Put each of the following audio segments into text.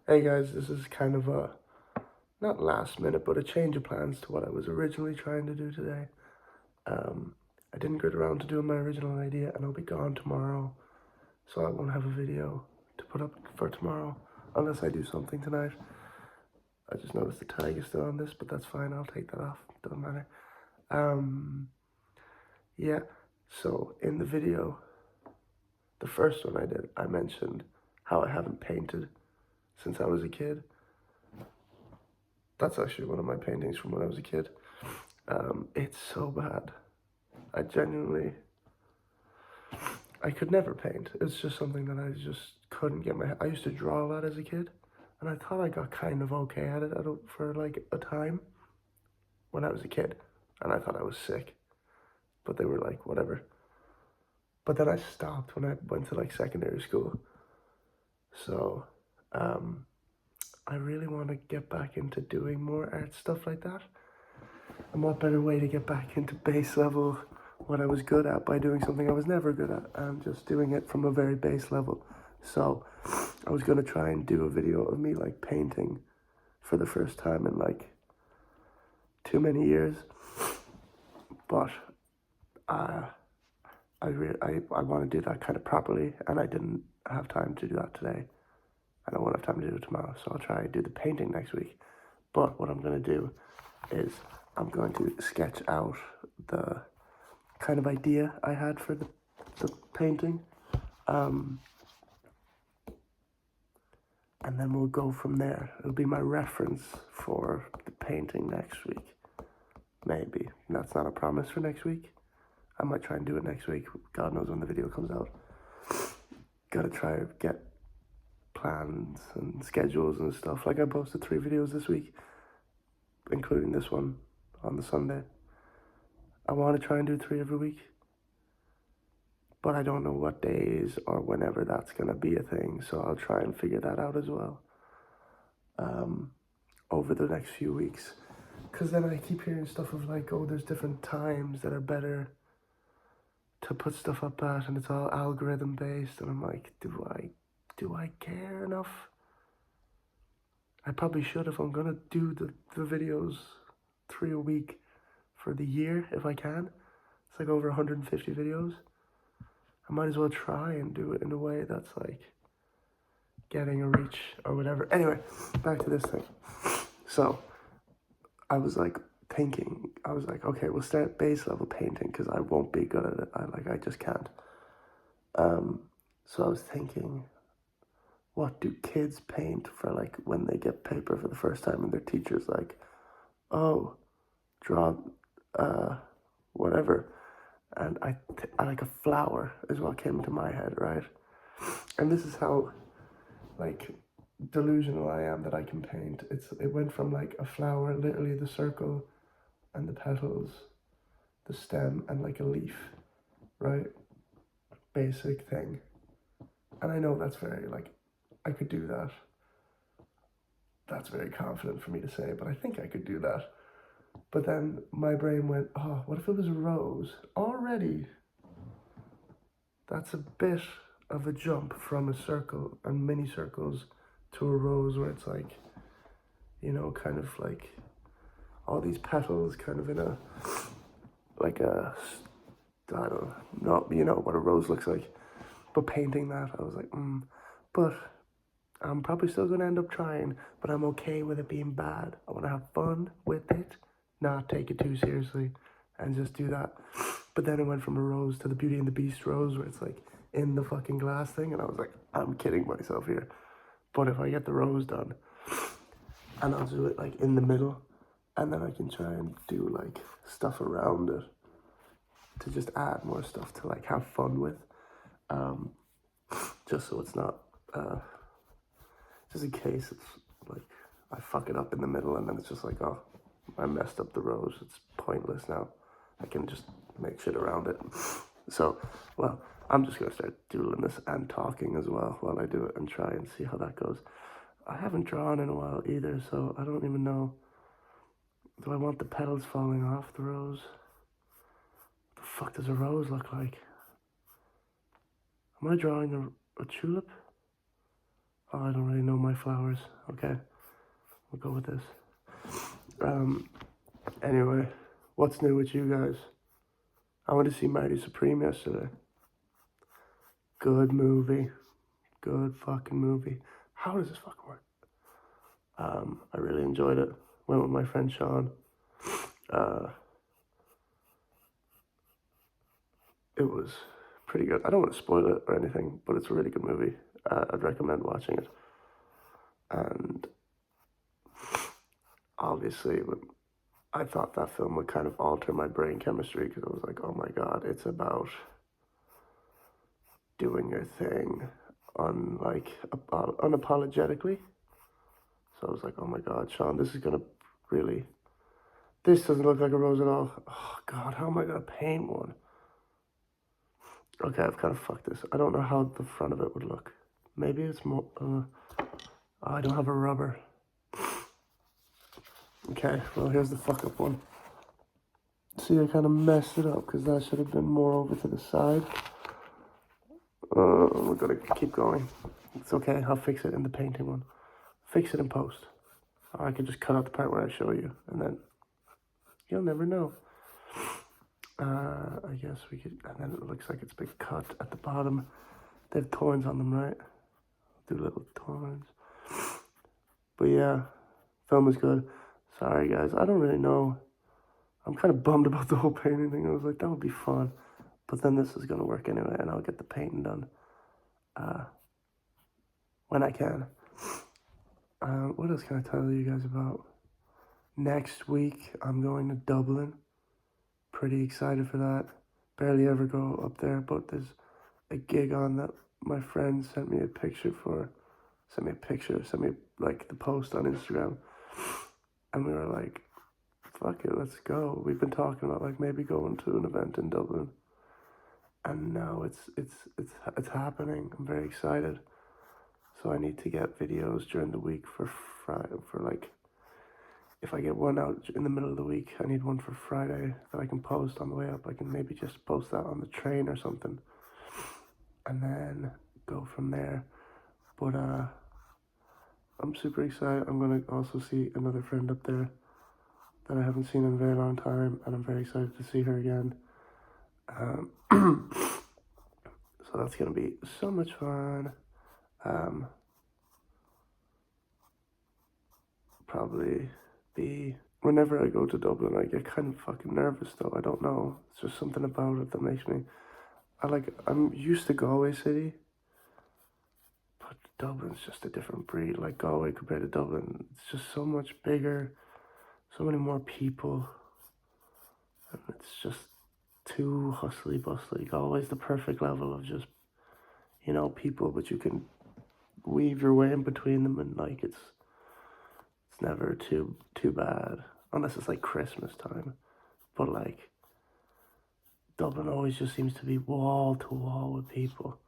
Hey guys, this is kind of a, not last minute, but a change of plans to what I was originally trying to do today. Um, I didn't get around to doing my original idea and I'll be gone tomorrow, so I won't have a video to put up for tomorrow, unless I do something tonight. I just noticed the tag is still on this, but that's fine, I'll take that off, doesn't matter. Yeah, so in the video, the first one I did, I mentioned how I haven't painted since I was a kid. That's actually one of my paintings from when I was a kid. It's so bad. I genuinely, I could never paint. It's just something that I just couldn't get my, I used to draw a lot as a kid, and I thought I got kind of okay at it for like a time when I was a kid, and I thought I was sick, but they were like, whatever. But then I stopped when I went to like secondary school. So, um, I really want to get back into doing more art stuff like that. And what better way to get back into base level what I was good at by doing something I was never good at and just doing it from a very base level. So I was going to try and do a video of me like painting for the first time in like too many years. But I want to do that kind of properly, and I didn't have time to do that today. And I won't have time to do it tomorrow, so I'll try and do the painting next week. But what I'm going to do is I'm going to sketch out the kind of idea I had for the painting. And then we'll go from there. It'll be my reference for the painting next week. Maybe. That's not a promise for next week. I might try and do it next week. God knows when the video comes out. Gotta try to get plans and schedules and stuff. Like I posted 3 videos this week, including this one on the Sunday. I want to try and do 3 every week, but I don't know what days or whenever that's going to be a thing, so I'll try and figure that out as well over the next few weeks. Because then I keep hearing stuff of like, oh, there's different times that are better to put stuff up at, and it's all algorithm based, and I'm like, do I care enough? I probably should if I'm gonna do the videos 3 a week for the year if I can. It's like over 150 videos. I might as well try and do it in a way that's like getting a reach or whatever. Anyway, back to this thing. So I was like thinking, I was like, okay, we'll start base level painting because I won't be good at it. I just can't. So I was thinking, what do kids paint for like when they get paper for the first time and their teacher's like, oh, draw, whatever. And I like a flower is what came into my head, right? And this is how like delusional I am that I can paint. It went from like a flower, literally the circle and the petals, the stem and like a leaf, right? Basic thing. And I know that's very like I could do that. That's very confident for me to say, but I think I could do that. But then my brain went, oh, what if it was a rose? Already, that's a bit of a jump from a circle and mini circles to a rose where it's like, you know, kind of like all these petals kind of in a, like a, I don't know, you know what a rose looks like. But painting that, I was like, but I'm probably still going to end up trying, but I'm okay with it being bad. I want to have fun with it, not take it too seriously, and just do that. But then it went from a rose to the Beauty and the Beast rose, where it's like in the fucking glass thing, and I was like, I'm kidding myself here. But if I get the rose done, and I'll do it like in the middle, and then I can try and do like stuff around it to just add more stuff to like have fun with, just so it's not just in case it's like I fuck it up in the middle and then it's just like, oh, I messed up the rose. It's pointless now. I can just make shit around it. So, well, I'm just gonna start doodling this and talking as well while I do it and try and see how that goes. I haven't drawn in a while either, so I don't even know. Do I want the petals falling off the rose? What the fuck does a rose look like? Am I drawing a tulip? Oh, I don't really know my flowers. Okay, we'll go with this. Anyway, what's new with you guys? I went to see Mighty Supreme yesterday. Good movie. Good fucking movie. How does this fucking work? I really enjoyed it. Went with my friend Sean. It was pretty good. I don't want to spoil it or anything, but it's a really good movie. I'd recommend watching it. And obviously, I thought that film would kind of alter my brain chemistry because I was like, oh my god, it's about doing your thing unapologetically. So I was like, oh my god, Sean, this is gonna really. This doesn't look like a rose at all. Oh god, how am I gonna paint one? Okay, I've kind of fucked this. I don't know how the front of it would look. Maybe it's more. I don't have a rubber. Okay, well here's the fuck up one. See, I kind of messed it up because that should have been more over to the side. We're gonna keep going. It's okay, I'll fix it in the painting one. Fix it in post. Or I could just cut out the part where I show you, and then you'll never know. I guess we could, and then it looks like it's been cut at the bottom. They have thorns on them, right? Do little thorns. But yeah, film is good. Sorry guys, I don't really know. I'm kind of bummed about the whole painting thing. I was like, that would be fun. But then this is gonna work anyway, and I'll get the painting done when I can. What else can I tell you guys about? Next week, I'm going to Dublin. Pretty excited for that. Barely ever go up there, but there's a gig on that my friend sent me a picture for. Sent me like the post on Instagram. And we were like, fuck it, let's go. We've been talking about like maybe going to an event in Dublin. And now it's happening. I'm very excited. So I need to get videos during the week for Friday, for like, if I get one out in the middle of the week, I need one for Friday that I can post on the way up. I can maybe just post that on the train or something, and then go from there. But I'm super excited. I'm gonna also see another friend up there that I haven't seen in a very long time, and I'm very excited to see her again. So that's gonna be so much fun. Probably be whenever I go to Dublin, I get kind of fucking nervous though. I don't know. It's just something about it that makes me. I'm used to Galway City, but Dublin's just a different breed. Like Galway compared to Dublin, it's just so much bigger, so many more people, and it's just too hustly bustly. Galway's the perfect level of just, people, but you can weave your way in between them, and like it's never too bad unless it's like Christmas time. But like Dublin always just seems to be wall to wall with people.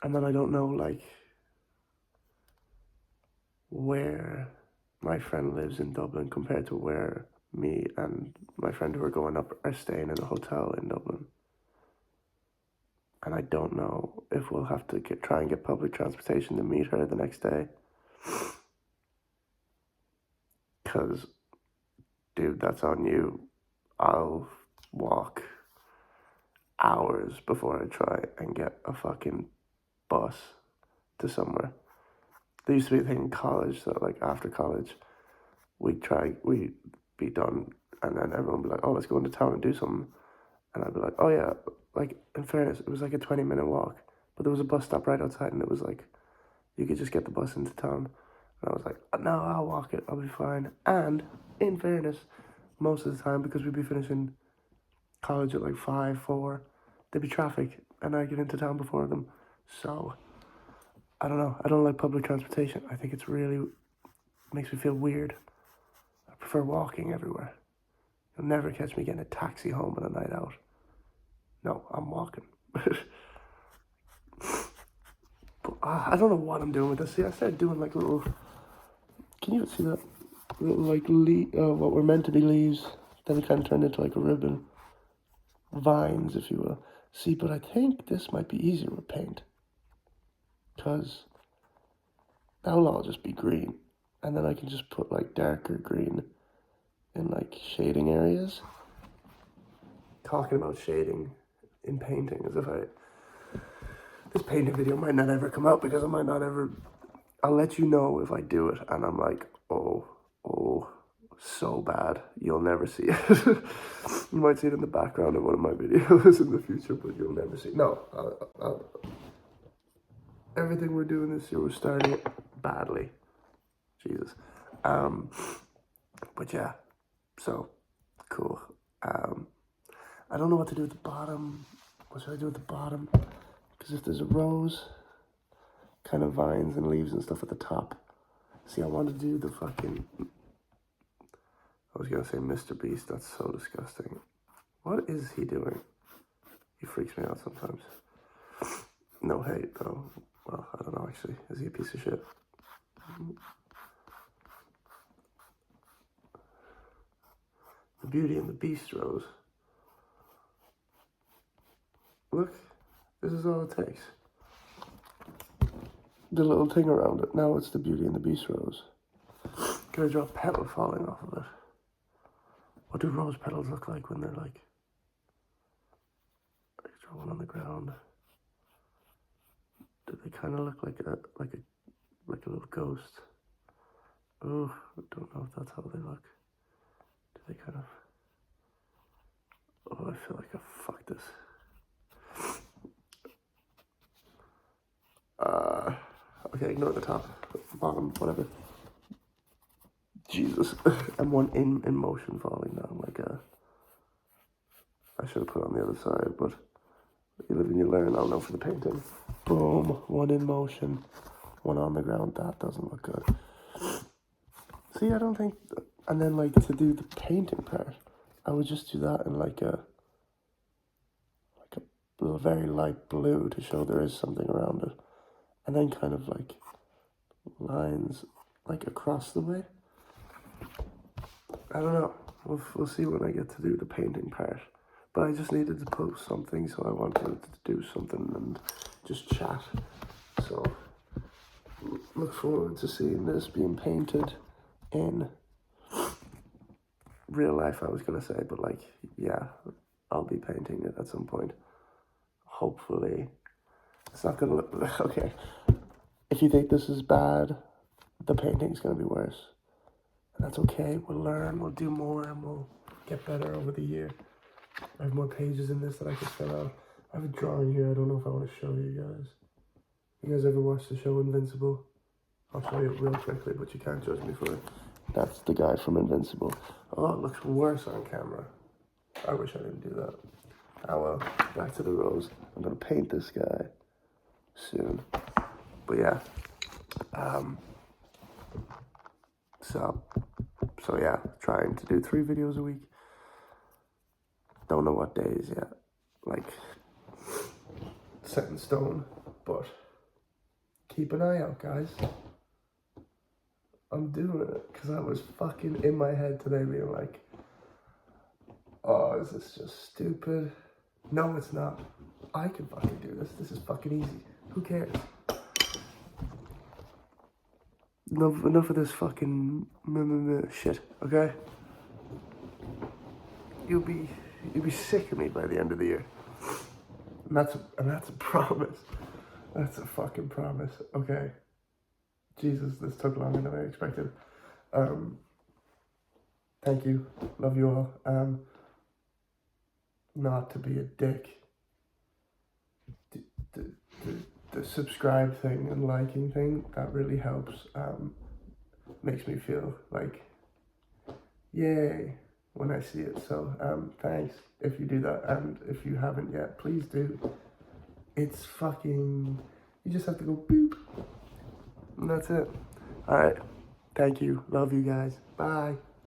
And then I don't know like where my friend lives in Dublin compared to where me and my friend who are going up are staying in a hotel in Dublin. And I don't know if we'll have to try and get public transportation to meet her the next day. Because, dude, that's on you. I'll walk hours before I try and get a fucking bus to somewhere. There used to be a thing in college that, like, after college, we'd be done, and then everyone would be like, oh, let's go into town and do something. And I'd be like, oh, yeah. Like, in fairness, it was like a 20-minute walk, but there was a bus stop right outside, and it was like, you could just get the bus into town. And I was like, no, I'll walk it. I'll be fine. And in fairness, most of the time, because we'd be finishing college at like 5, 4, there'd be traffic, and I'd get into town before them. So, I don't know. I don't like public transportation. I think it's really makes me feel weird. I prefer walking everywhere. You'll never catch me getting a taxi home on a night out. No, I'm walking. But, I don't know what I'm doing with this. See, I started doing like little. Can you see that? Little like what were meant to be leaves. Then it kind of turned into like a ribbon. Vines, if you will. See, but I think this might be easier with paint. because that'll all just be green. And then I can just put like darker green in like shading areas. Talking about shading in painting as if this painting video might not ever come out because I might not ever, I'll let you know if I do it and I'm like, oh, so bad, you'll never see it. You might see it in the background of one of my videos in the future, but you'll never see it. No, everything we're doing this year, we're starting it badly. Jesus. But yeah, so, cool. I don't know what to do at the bottom. What should I do at the bottom? Because if there's a rose, kind of vines and leaves and stuff at the top. See, I want to do the fucking, I was going to say Mr. Beast. That's so disgusting. What is he doing? He freaks me out sometimes. No hate, though. Well, I don't know, actually. Is he a piece of shit? The Beauty and the Beast rose. Look, this is all it takes. The little thing around it. Now it's the Beauty and the Beast rose. Can I draw a petal falling off of it? What do rose petals look like when they're like... I can draw one on the ground. Do they kind of look like a little ghost? Oh, I don't know if that's how they look. Do they kind of... Oh, I feel like I fucked this. Okay, ignore the top, bottom, whatever. Jesus. And one in motion falling down, like I should have put it on the other side, but you live and you learn. I'll know for the painting. Boom, one in motion, one on the ground. That doesn't look good. See, I don't think, and then like to do the painting part, I would just do that in like a very light blue to show there is something around it. And then kind of like lines like across the way. I don't know. We'll see when I get to do the painting part. But I just needed to post something, so I wanted to do something and just chat. So look forward to seeing this being painted in real life, I was going to say. But like, yeah, I'll be painting it at some point. Hopefully. It's not going to look... Okay. If you think this is bad, the painting's going to be worse. And that's okay. We'll learn. We'll do more. And we'll get better over the year. I have more pages in this that I can fill out. I have a drawing here. I don't know if I want to show you guys. You guys ever watched the show Invincible? I'll show you it real quickly, but you can't judge me for it. That's the guy from Invincible. Oh, it looks worse on camera. I wish I didn't do that. Oh well. Back to the rose. I'm going to paint this guy soon. But yeah, so yeah, trying to do 3 videos a week. Don't know what days yet, like set in stone, but keep an eye out, guys. I'm doing it because I was fucking in my head today being like, oh, is this just stupid? No, it's not. I can fucking do this. This is fucking easy. Who cares? Enough of this fucking shit, okay? You'll be sick of me by the end of the year. And that's a promise. That's a fucking promise. Okay. Jesus, this took longer than I expected. Thank you. Love you all. Not to be a dick. The subscribe thing and liking thing, that really helps. Makes me feel like, yay, when I see it. So thanks if you do that, and if you haven't yet, please do. It's fucking, you just have to go boop, and that's it. All right, thank you, love you guys, bye.